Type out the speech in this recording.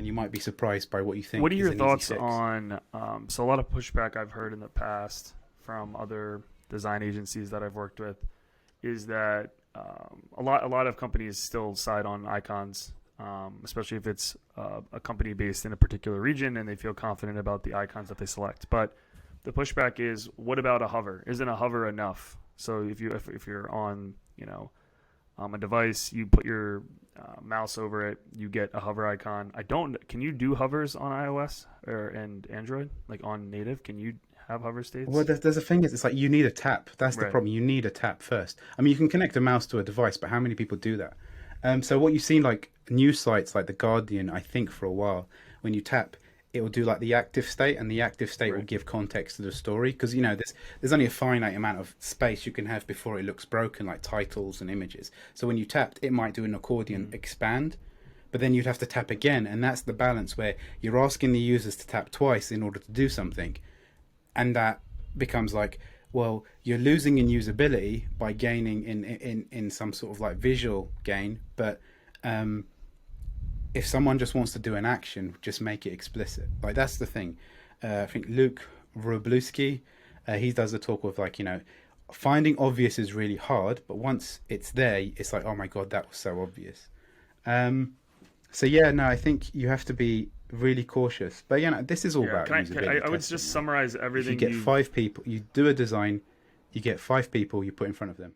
you might be surprised by what you think What are is your an easy thoughts fix. on? So a lot of pushback I've heard in the past from other design agencies that I've worked with is that a lot of companies still side on icons, especially if it's a company based in a particular region and they feel confident about the icons that they select. But the pushback is, what about a hover? Isn't a hover enough? So if you're on a device, you put your mouse over it, you get a hover icon. Can you do hovers on iOS and Android, like on native? Can you have hover Well, states? there's a thing is, it's like you need a tap. That's the Right. problem. You need a tap first. I mean, you can connect a mouse to a device, but how many people do that? So what you've seen, like news sites like The Guardian, I think for a while, when you tap, it will do like the active state, and the active state will Right. give context to the story because there's only a finite amount of space you can have before it looks broken, like titles and images. So when you tapped, it might do an accordion Mm. expand, but then you'd have to tap again, and that's the balance where you're asking the users to tap twice in order to do something, and that becomes like, well, you're losing in usability by gaining in some sort of like visual gain, but um if someone just wants to do an action, just make it explicit. Like that's the thing. I think Luke Wroblewski, he does a talk of like, finding obvious is really hard, but once it's there, it's like, oh my god, that was so obvious. um so yeah, no, I think you have to be really cautious. But this is all Yeah. about I usability I would testing, just right? summarize If you everything get you've. 5 people, you do a design, you get 5 people, you put in front of them.